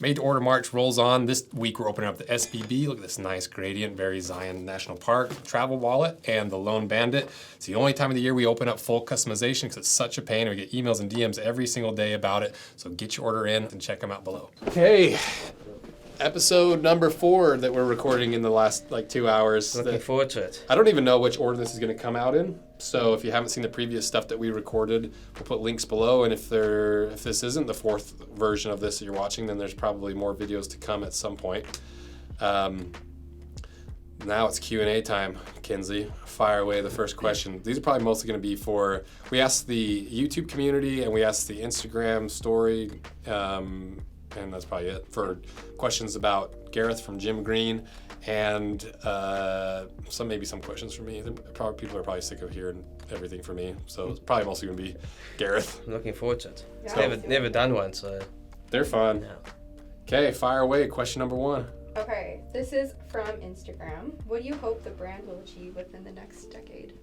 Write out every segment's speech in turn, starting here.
Made to order March rolls on. This week we're opening up the SBB. Look at this nice gradient, very Zion National Park travel wallet, and the Lone Bandit. It's the only time of the year we open up full customization because it's such a pain. We get emails and DMs every single day about it. So get your order in and check them out below. Okay, episode number 4 that we're recording in the last 2 hours. Looking forward to it. I don't even know which order this is going to come out in. So if you haven't seen the previous stuff that we recorded, we'll put links below. And if this isn't the 4th version of this that you're watching, then there's probably more videos to come at some point. Now it's Q&A time, Kinsey. Fire away the first question. These are probably mostly going to be we asked the YouTube community and we asked the Instagram story, and that's probably it, for questions about Gareth from Jim Green, and maybe some questions for me. People are probably sick of hearing everything from me, so it's probably mostly going to be Gareth. I'm looking forward to it. Yeah. Never done one, so they're fun. Yeah. Okay, fire away. Question number 1. Okay, this is from Instagram. What do you hope the brand will achieve within the next decade?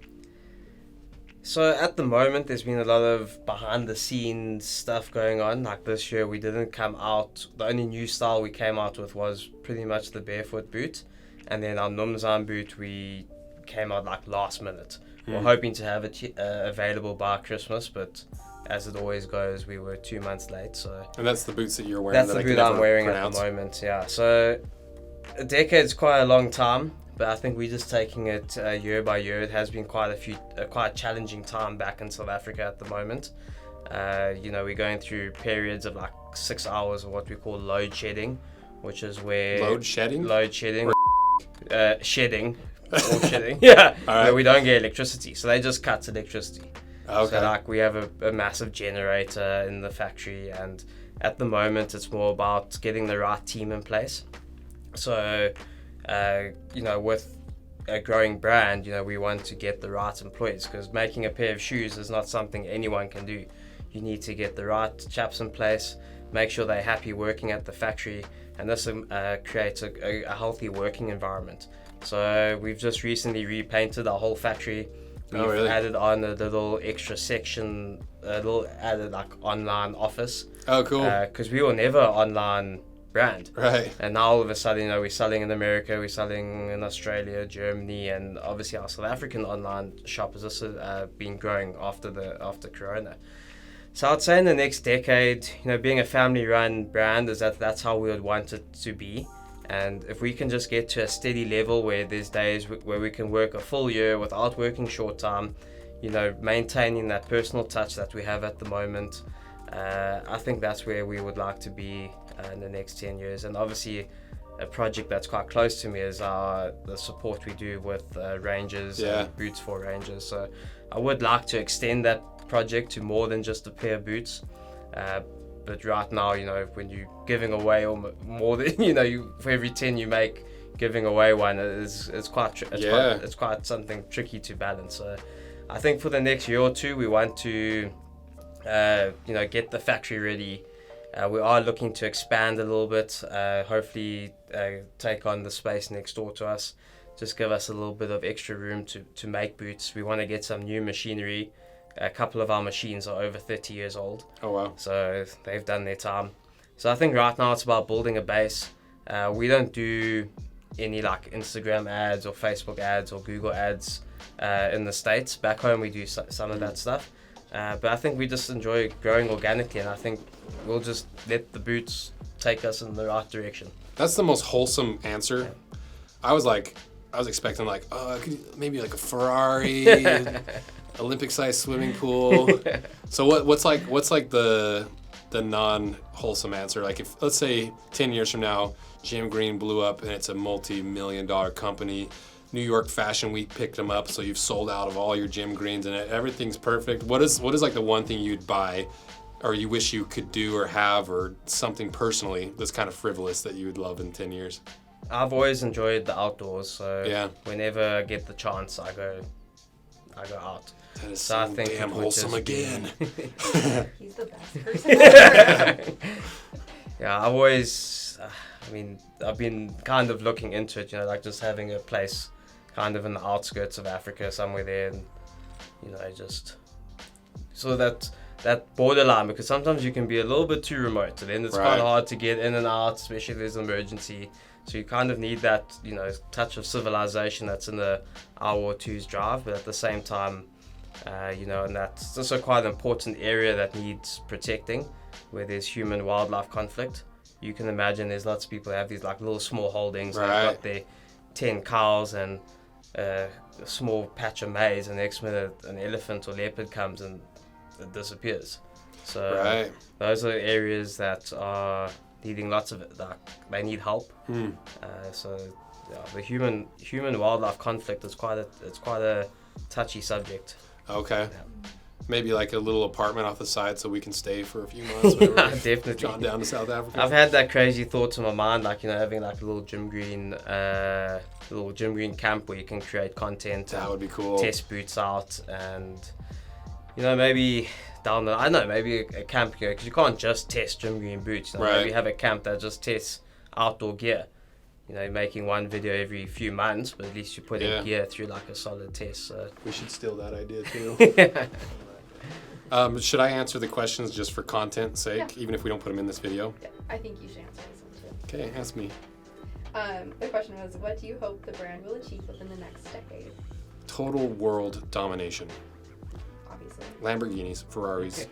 So at the moment, there's been a lot of behind-the-scenes stuff going on. Like this year, we didn't come out. The only new style we came out with was pretty much the barefoot boot, and then our Numzan boot we came out last minute. We're hoping to have it available by Christmas, but as it always goes, we were 2 months late. So. And that's the boots that you're wearing. That's the boot I'm wearing at the moment. Yeah. So a decade's quite a long time. But I think we're just taking it year by year. It has been quite a challenging time back in South Africa at the moment. We're going through periods of 6 hours of what we call load shedding, which is where... Load shedding? Load shedding. Shedding. All shedding. Yeah. All right. Where we don't get electricity. So they just cut electricity. Okay. So we have a massive generator in the factory, and at the moment it's more about getting the right team in place. So... with a growing brand, we want to get the right employees, because making a pair of shoes is not something anyone can do. You need to get the right chaps in place, make sure they're happy working at the factory, and this creates a healthy working environment. So we've just recently repainted our whole factory. We've added on a little extra section, added online office. Oh, cool. Because we were never online brand. Right. And now all of a sudden, we're selling in America, we're selling in Australia, Germany, and obviously our South African online shop has also been growing after Corona. So I'd say in the next decade, being a family-run brand, that's how we would want it to be. And if we can just get to a steady level where there's days where we can work a full year without working short time, maintaining that personal touch that we have at the moment, I think that's where we would like to be in the next 10 years. And obviously a project that's quite close to me is the support we do with Rangers and boots for Rangers. So I would like to extend that project to more than just a pair of boots. But right now, when you're giving away more than, for every 10 you make, giving away one it's quite something tricky to balance. So I think for the next year or two, we want to get the factory ready. We are looking to expand a little bit, hopefully take on the space next door to us, just give us a little bit of extra room to make boots. We want to get some new machinery. A couple of our machines are over 30 years old. Oh, wow. So they've done their time. So I think right now it's about building a base. We don't do any Instagram ads or Facebook ads or Google ads in the States. Back home we do some of that stuff. But I think we just enjoy growing organically, and I think we'll just let the boots take us in the right direction. That's the most wholesome answer. Yeah. I was expecting maybe a Ferrari, Olympic-sized swimming pool. So what's the non-wholesome answer? If, let's say 10 years from now, Jim Green blew up and it's a multi-million-dollar company. New York Fashion Week picked them up, so you've sold out of all your Jim Greens and everything's perfect. What is the one thing you'd buy, or you wish you could do or have, or something personally that's kind of frivolous that you would love in 10 years? I've always enjoyed the outdoors, so yeah. Whenever I get the chance, I go out. That is so damn wholesome again. He's the best person ever. Yeah, I've been kind of looking into it, just having a place kind of in the outskirts of Africa, somewhere there, and just so that that borderline, because sometimes you can be a little bit too remote, and then it's quite hard to get in and out, especially if there's an emergency. So you kind of need that, touch of civilization that's in the hour or two's drive, but at the same time, and that's also quite an important area that needs protecting, where there's human-wildlife conflict. You can imagine there's lots of people that have these like little small holdings, they've got their 10 cows and a small patch of maize, and the next minute an elephant or leopard comes and it disappears. So those are areas that are needing lots of it. They need help. The human wildlife conflict is quite a touchy subject. Okay. Yeah. Maybe like a little apartment off the side so we can stay for a few months. Whenever definitely. Gone down to South Africa. I've had that crazy thought in my mind, having like a little gym green camp where you can create content. That would be cool. Test boots out, and maybe maybe a camp here, because you can't just test gym green boots. Maybe have a camp that just tests outdoor gear. Making one video every few months, but at least you put in gear through like a solid test. So. We should steal that idea too. Should I answer the questions just for content's sake, even if we don't put them in this video? Yeah, I think you should answer this one too. Okay, ask me. The question was, what do you hope the brand will achieve within the next decade? Total world domination. Obviously. Lamborghinis, Ferraris.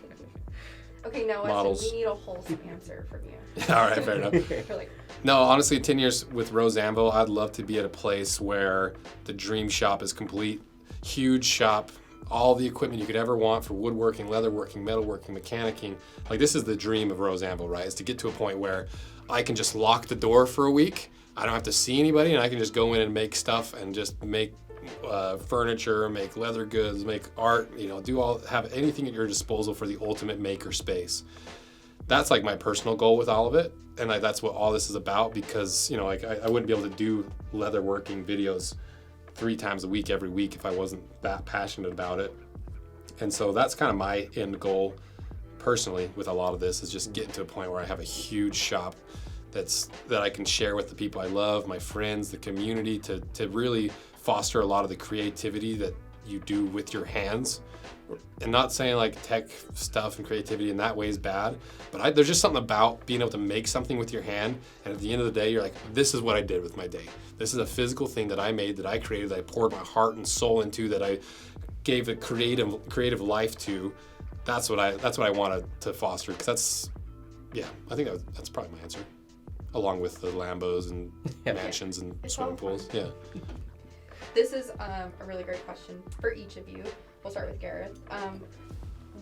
Okay, now models. Weston, we need a wholesome answer from you. All right, fair enough. No, honestly, 10 years with Rose Anvil, I'd love to be at a place where the dream shop is complete. Huge shop, all the equipment you could ever want for woodworking, leatherworking, metalworking, mechanicking. Like, this is the dream of Rose Anvil, right? Is to get to a point where I can just lock the door for a week. I don't have to see anybody, and I can just go in and make stuff and just make furniture, make leather goods, make art, have anything at your disposal for the ultimate maker space. That's like my personal goal with all of it, and that's what all this is about, because I wouldn't be able to do leatherworking videos 3 times a week every week if I wasn't that passionate about it. And so that's kind of my end goal personally with a lot of this, is just getting to a point where I have a huge shop that I can share with the people I love, my friends, the community, to really foster a lot of the creativity that you do with your hands. And not saying like tech stuff and creativity in that way is bad, but there's just something about being able to make something with your hand, and at the end of the day, you're like, this is what I did with my day. This is a physical thing that I made, that I created, that I poured my heart and soul into, that I gave a creative life to. That's what I wanted to foster, because I think that's probably my answer, along with the Lambos and mansions and swimming pools. Yeah. This is a really great question for each of you. We'll start with Gareth.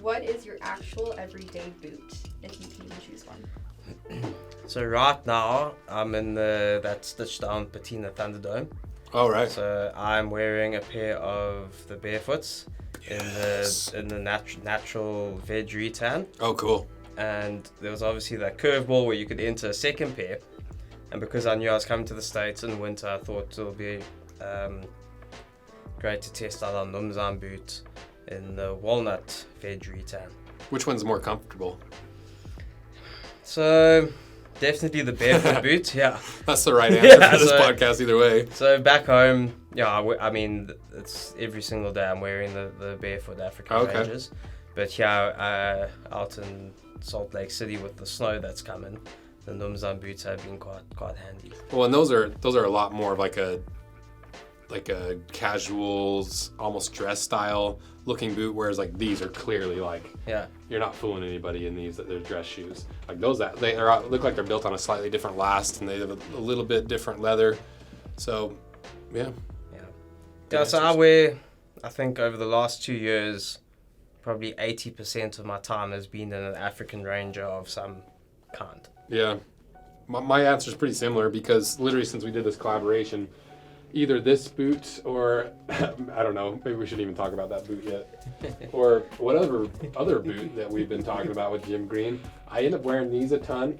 What is your actual everyday boot, if you can even choose one? So right now, I'm in that stitched down patina Thunderdome. Oh, right. So I'm wearing a pair of the barefoots in the natural veg retan. Oh, cool. And there was obviously that curveball where you could enter a second pair. And because I knew I was coming to the States in winter, I thought it would be great to test out our Numzan boot in the walnut veg retan. Which one's more comfortable? So definitely the barefoot boot, yeah. That's the right answer for this podcast either way. So back home, I mean, it's every single day I'm wearing the barefoot African Rangers. But out in Salt Lake City with the snow that's coming, the Numzan boots have been quite handy. Well, and those are a lot more of like a casuals, almost dress style looking boot, whereas like these are clearly like, you're not fooling anybody in these, that they're dress shoes. Like those, they look like they're built on a slightly different last, and they have a little bit different leather. So yeah. So I think over the last 2 years, probably 80% of my time has been in an African Ranger of some kind. Yeah. My answer is pretty similar, because literally since we did this collaboration, either this boot or, I don't know, maybe we shouldn't even talk about that boot yet, or whatever other boot that we've been talking about with Jim Green, I end up wearing these a ton.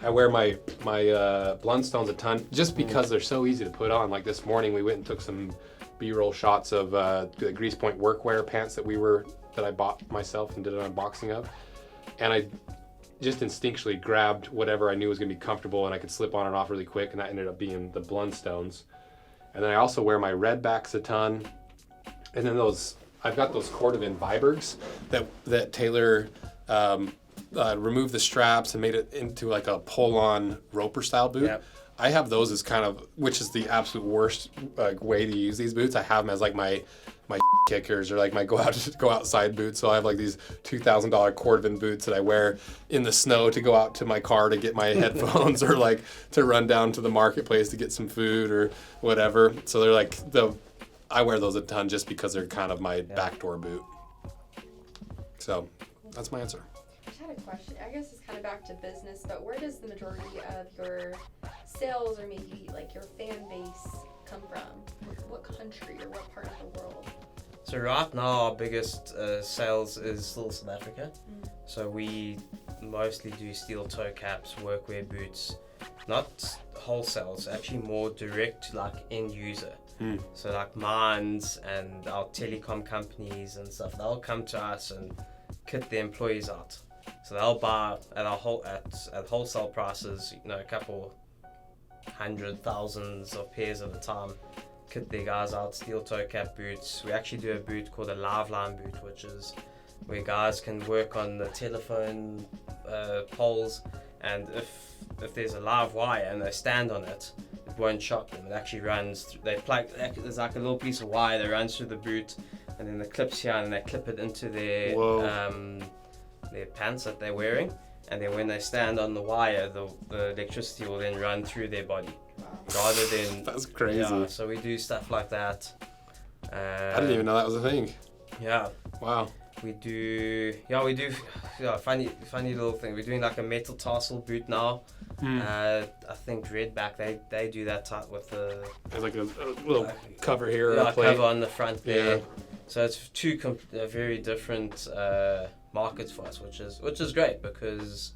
I wear my Blundstones a ton, just because they're so easy to put on. Like this morning, we went and took some B-roll shots of the Grease Point workwear pants that I bought myself and did an unboxing of, and I just instinctually grabbed whatever I knew was going to be comfortable and I could slip on and off really quick, and that ended up being the Blundstones. And then I also wear my Redbacks a ton, and then those I've got those Cordovan Vibergs that Taylor removed the straps and made it into like a pull-on roper style boot. Yep. I have those as kind of, which is the absolute worst way to use these boots. I have them as like my kickers or like my go outside boots. So I have like these $2,000 Cordovan boots that I wear in the snow to go out to my car to get my headphones or like to run down to the marketplace to get some food or whatever. So they're like I wear those a ton just because they're kind of my backdoor boot. So that's my answer. I just had a question. I guess it's kind of back to business, but where does the majority of your sales or maybe like your fan base come from? What country or what part of the world? So right now our biggest sales is still South Africa. So we mostly do steel toe caps, workwear boots, not wholesale, so actually more direct like end user. So like mines and our telecom companies and stuff, they'll come to us and kit their employees out. So they'll buy at wholesale prices, you know, a couple hundred thousands of pairs at a time. Kit their guys out, steel toe cap boots. We actually do a boot called a live line boot, which is where guys can work on the telephone poles, and if there's a live wire and they stand on it, it won't shock them. It actually runs through, there's like a little piece of wire that runs through the boot, and then the clips here, and they clip it into their pants that they're wearing, and then when they stand on the wire, the electricity will then run through their body. Rather than that's crazy. Yeah, so we do stuff like that. I didn't even know that was a thing. Yeah. Wow. We do funny little thing. We're doing like a metal tassel boot now. I think Redback they do that type with the there's like a little cover here, yeah, a plate. cover on the front there. Yeah. So it's two very different markets for us, which is great because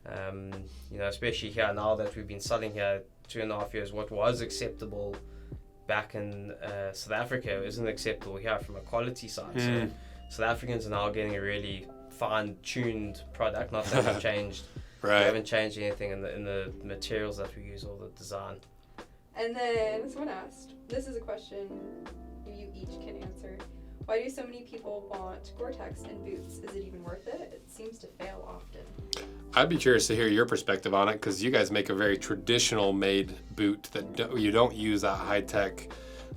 you know, especially here now that we've been selling here 2.5 years, what was acceptable back in South Africa isn't acceptable here from a quality side. So South Africans are now getting a really fine-tuned product. Not that we've changed. Right. We haven't changed anything in the materials that we use or the design. And then someone asked, this is a question you each can answer. Why do so many people want Gore-Tex in boots? Is it even worth it? It seems to fail often. I'd be curious to hear your perspective on it because you guys make a very traditional made boot that you don't use that high-tech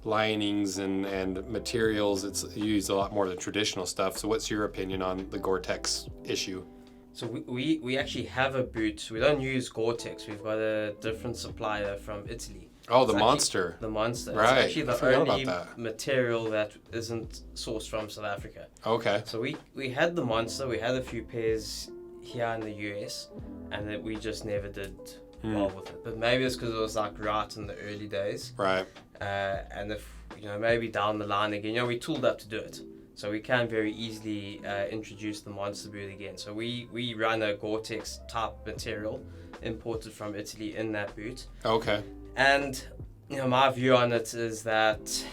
linings and materials. You use a lot more of the traditional stuff. So what's your opinion on the Gore-Tex issue? So we actually have a boot. We don't use Gore-Tex. We've got a different supplier from Italy. Oh, the Monster. The Monster. Right. It's actually the only material that isn't sourced from South Africa. Okay. So we had the Monster. We had a few pairs here in the US, and that we just never did well with it. But maybe it's because it was like right in the early days. Right. And if, you know, maybe down the line again, you know, we tooled up to do it. So we can very easily introduce the Monster boot again. So we run a Gore-Tex type material imported from Italy in that boot. Okay. And, you know, my view on it is that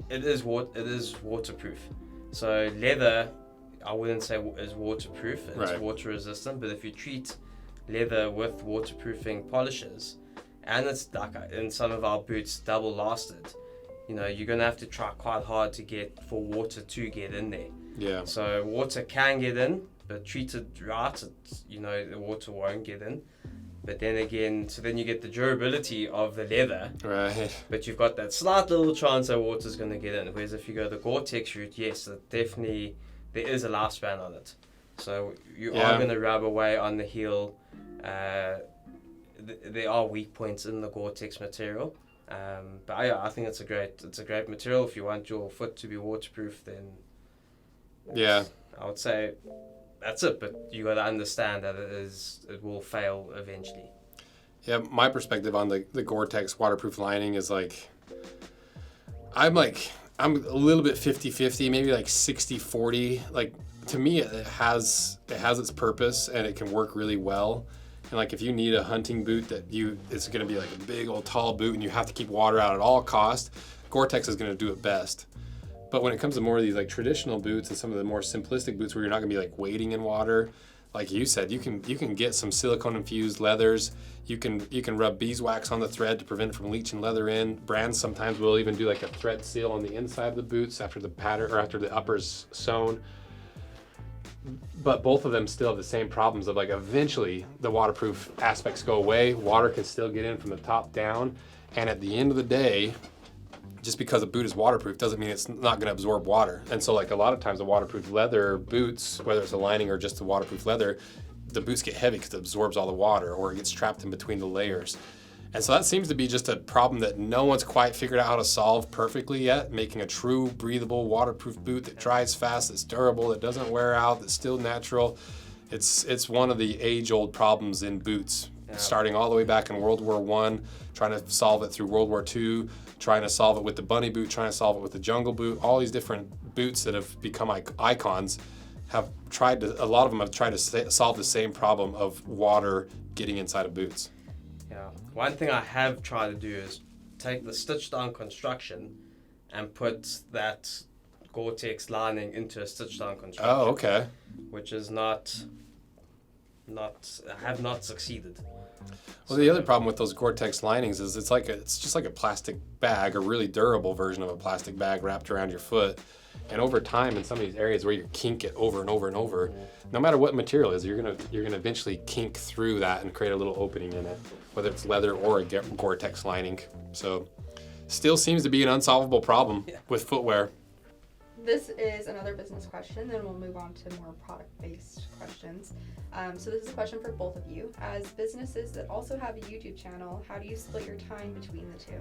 it is waterproof. So leather, I wouldn't say is waterproof. It's right. water resistant. But if you treat leather with waterproofing polishes, and it's like in some of our boots double lasted, you know, you're gonna have to try quite hard for water to get in there. Yeah. So water can get in, but treated right, you know, the water won't get in. But then again, so then you get the durability of the leather. Right. But you've got that slight little chance that water's going to get in. Whereas if you go the Gore-Tex route, yes, definitely there is a lifespan on it. So you are going to rub away on the heel. There are weak points in the Gore-Tex material. But I think it's a great material. If you want your foot to be waterproof, then I would say that's it. But you got to understand that it will fail eventually. Yeah, my perspective on the Gore-Tex waterproof lining is like I'm a little bit 50-50, maybe like 60-40. Like to me, it has its purpose and it can work really well. And like if you need a hunting boot it's going to be like a big old tall boot and you have to keep water out at all costs, Gore-Tex is going to do it best. But when it comes to more of these like traditional boots and some of the more simplistic boots where you're not going to be like wading in water, like you said, you can get some silicone infused leathers. You can rub beeswax on the thread to prevent it from leaching leather in. Brands sometimes will even do like a thread seal on the inside of the boots after the pattern or after the upper's sewn. But both of them still have the same problems of like eventually the waterproof aspects go away. Water can still get in from the top down. And at the end of the day, just because a boot is waterproof doesn't mean it's not going to absorb water. And so like a lot of times the waterproof leather boots, whether it's a lining or just the waterproof leather, the boots get heavy because it absorbs all the water or it gets trapped in between the layers. And so that seems to be just a problem that no one's quite figured out how to solve perfectly yet, making a true breathable waterproof boot that dries fast, that's durable, that doesn't wear out, that's still natural. It's one of the age-old problems in boots, starting all the way back in World War I, trying to solve it through World War II, trying to solve it with the bunny boot, trying to solve it with the jungle boot. All these different boots that have become icons have tried to, a lot of them have tried to solve the same problem of water getting inside of boots. Yeah. One thing I have tried to do is take the stitched on construction and put that Gore-Tex lining into a stitched on construction. Oh, okay. Which is have not succeeded. Well, the other problem with those Gore-Tex linings is it's just like a plastic bag, a really durable version of a plastic bag wrapped around your foot. And over time, in some of these areas where you kink it over and over and over, no matter what material it is, you're gonna eventually kink through that and create a little opening in it, whether it's leather or a Gore-Tex lining. So, still seems to be an unsolvable problem with footwear. This is another business question, then we'll move on to more product-based questions. So this is a question for both of you. As businesses that also have a YouTube channel, how do you split your time between the two?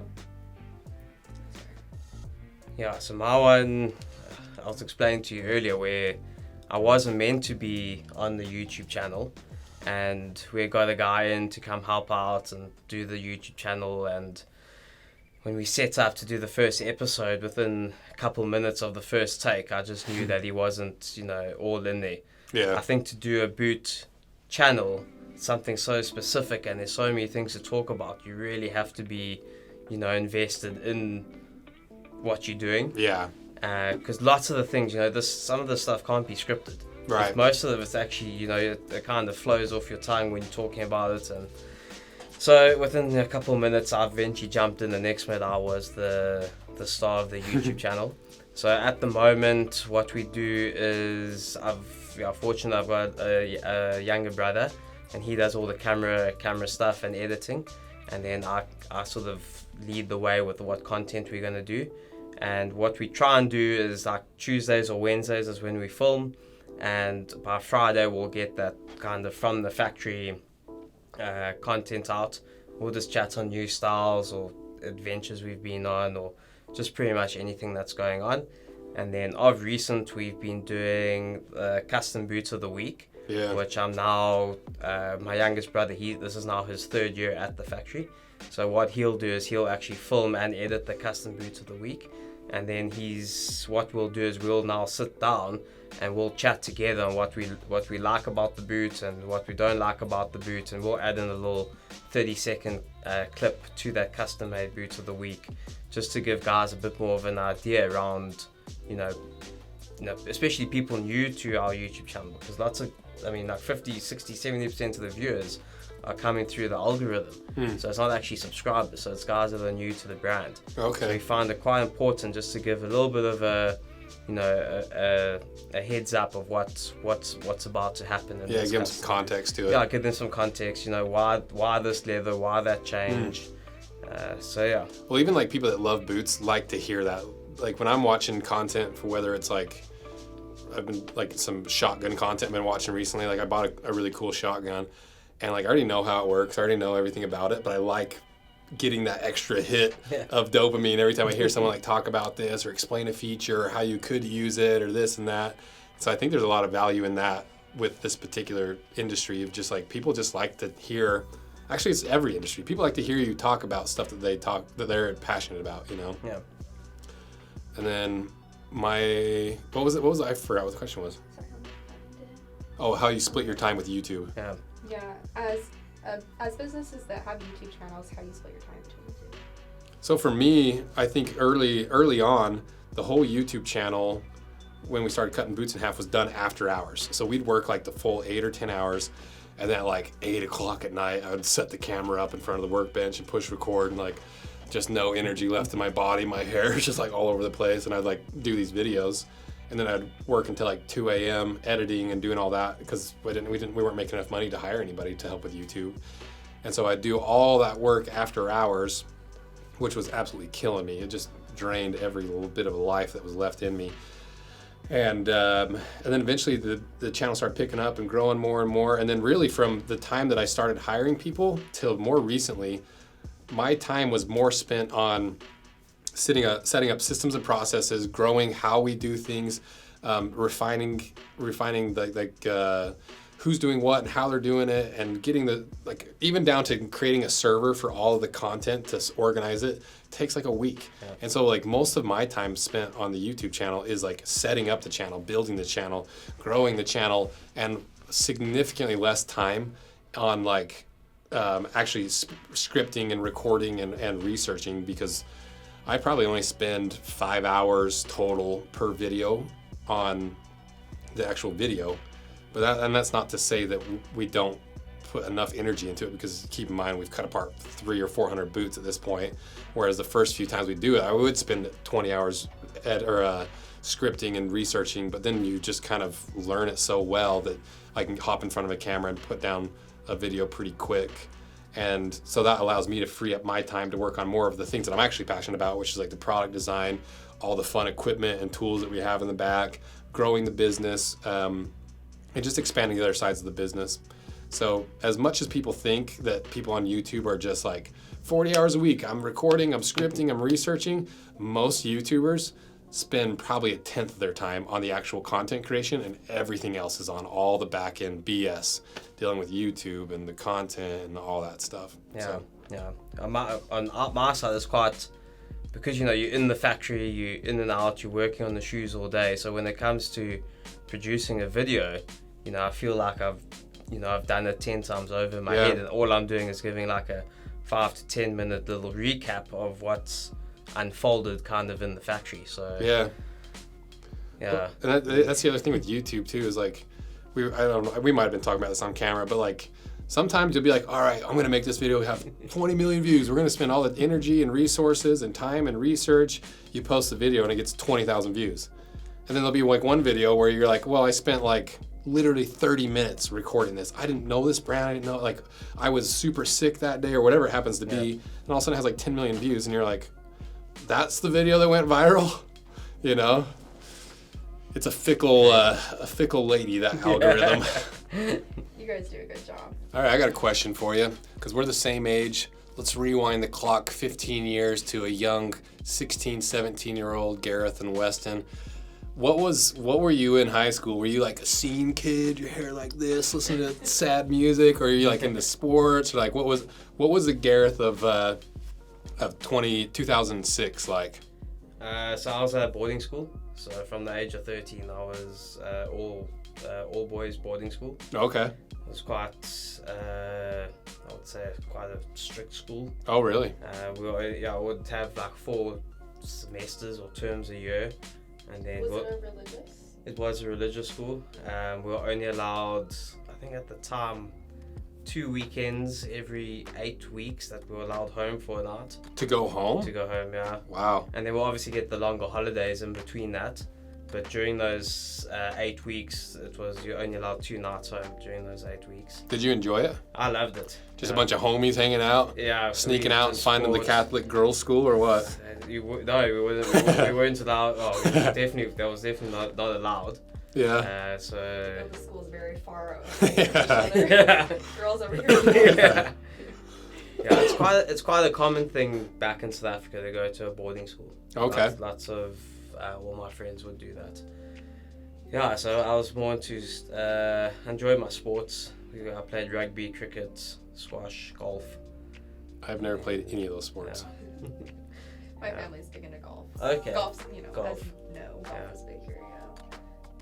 Yeah, so my one, I was explaining to you earlier where I wasn't meant to be on the YouTube channel, and we got a guy in to come help out and do the YouTube channel, and when we set up to do the first episode, within a couple minutes of the first take, I just knew that he wasn't, all in there. Yeah. I think to do a boot channel, something so specific, and there's so many things to talk about, you really have to be, invested in what you're doing. Yeah. Because lots of the things, some of the stuff can't be scripted. Right. Most of it's actually, it kind of flows off your tongue when you're talking about it. And so within a couple of minutes, I've eventually jumped in. The next minute, I was the star of the YouTube channel. So at the moment, what we do is fortunately I've got a younger brother, and he does all the camera stuff and editing, and then I sort of lead the way with what content we're going to do. And what we try and do is like Tuesdays or Wednesdays is when we film, and by Friday we'll get that kind of from the factory content out. We'll just chat on new styles or adventures we've been on, or just pretty much anything that's going on. And then of recent, we've been doing custom boots of the week, which I'm now, my youngest brother, this is now his third year at the factory. So what he'll do is he'll actually film and edit the custom boots of the week. And then what we'll do is we'll now sit down and we'll chat together on what we like about the boot and what we don't like about the boot, and we'll add in a little 30-second clip to that custom made boot of the week, just to give guys a bit more of an idea around, especially people new to our YouTube channel, because like 50, 60, 70% of the viewers are coming through the algorithm. So it's not actually subscribers, so it's guys that are new to the brand. Okay. So we find it quite important just to give a little bit of a heads up of what's about to happen. In give them some context to it. Yeah, give them some context. Why this leather, why that change. Well, even like people that love boots like to hear that. Like when I'm watching content for whether it's like, I've been like some shotgun content I've been watching recently. Like I bought a really cool shotgun, and like I already know how it works. I already know everything about it, but I like getting that extra hit of dopamine every time I hear someone like talk about this or explain a feature or how you could use it or this and that. So I think there's a lot of value in that with this particular industry of just like people just like to hear. Actually, it's every industry. People like to hear you talk about stuff that they're passionate about. Yeah. And then what was it? I forgot what the question was. Oh, how you split your time with YouTube. Yeah. Yeah. As businesses that have YouTube channels, how do you split your time between the two? So for me, I think early on, the whole YouTube channel when we started cutting boots in half was done after hours. So we'd work like the full 8 or 10 hours. And then at like 8 o'clock at night, I would set the camera up in front of the workbench and push record, and like just no energy left in my body. My hair is just like all over the place. And I'd like do these videos. And then I'd work until like 2 a.m. editing and doing all that because we weren't making enough money to hire anybody to help with YouTube. And so I'd do all that work after hours, which was absolutely killing me. It just drained every little bit of life that was left in me. And then eventually the channel started picking up and growing more and more. And then really from the time that I started hiring people till more recently, my time was more spent on setting up systems and processes, growing how we do things, refining who's doing what and how they're doing it, and getting even down to creating a server for all of the content to organize it takes like a week. Yeah. And so like most of my time spent on the YouTube channel is like setting up the channel, building the channel, growing the channel, and significantly less time on like actually scripting and recording and researching, because I probably only spend 5 hours total per video on the actual video. But that's not to say that we don't put enough energy into it, because keep in mind we've cut apart 300 or 400 boots at this point, whereas the first few times we do it, I would spend 20 hours scripting and researching, but then you just kind of learn it so well that I can hop in front of a camera and put down a video pretty quick. And so that allows me to free up my time to work on more of the things that I'm actually passionate about, which is like the product design, all the fun equipment and tools that we have in the back, growing the business, and just expanding the other sides of the business. So as much as people think that people on YouTube are just like 40 hours a week, I'm recording, I'm scripting, I'm researching, most YouTubers spend probably 1/10 of their time on the actual content creation, and everything else is on all the back end BS, dealing with YouTube and the content and all that stuff. Yeah. On my side, it's quite, because you're in the factory, you're in and out, you're working on the shoes all day. So when it comes to producing a video, I feel like I've done it 10 times over in my head, and all I'm doing is giving like a 5 to 10 minute little recap of what's unfolded kind of in the factory. So yeah. And that's the other thing with YouTube too, is like we might have been talking about this on camera, but like sometimes you'll be like, all right, I'm gonna make this video have 20 million views, we're gonna spend all the energy and resources and time and research. You post the video and it gets 20,000 views, and then there'll be like one video where you're like, well, I spent like literally 30 minutes recording this. I didn't know this brand. I didn't know, like, I was super sick that day or whatever it happens to be. And all of a sudden it has like 10 million views, and you're like, that's the video that went viral? It's a fickle lady, that algorithm. You guys do a good job. All right, I got a question for you, because we're the same age. Let's rewind the clock 15 years to a young 16, 17-year-old Gareth and Weston. What were you in high school? Were you like a scene kid, your hair like this, listening to sad music, or are you like into sports? Or like what was the Gareth of 2006 like? So I was at boarding school. So from the age of 13, I was all boys boarding school. Okay. It was quite, I would say, quite a strict school. Oh, really? I would have like 4 semesters or terms a year. And then was it a religious? It was a religious school. We were only allowed, I think at the time, 2 weekends every 8 weeks that we were allowed home for a night. To go home? To go home, yeah. Wow. And then we'll obviously get the longer holidays in between that. But during those 8 weeks, you're only allowed 2 nights home during those 8 weeks. Did you enjoy it? I loved it. Just a bunch of homies hanging out? Yeah. Sneaking out and finding the Catholic girls' school, or what? We weren't allowed. That was definitely not allowed. Yeah. The school's very far away from each other. Girls over here. It's quite a common thing back in South Africa to go to a boarding school. Okay. Lots of all my friends would do that. Yeah, so I was more into enjoy my sports. I played rugby, cricket, squash, golf. I've never played any of those sports. Yeah. My family's big into golf. Okay. Golf. Golf. Golf is big here,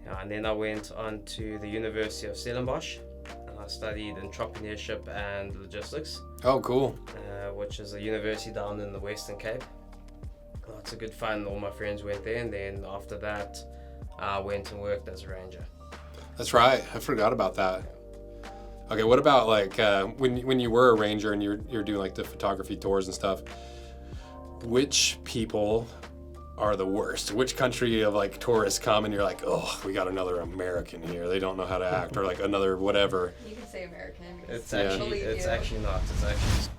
Yeah, and then I went on to the University of Stellenbosch, and I studied entrepreneurship and logistics. Oh, cool. Which is a university down in the Western Cape. Lots of good fun. All my friends went there, and then after that, I went and worked as a ranger. That's right. I forgot about that. Okay, what about like when you were a ranger and you're doing like the photography tours and stuff? Which people are the worst? Which country of like tourists come and you're like, oh, we got another American here. They don't know how to act, or like another whatever. You can say American. It's I actually believe it's you. actually not. It's actually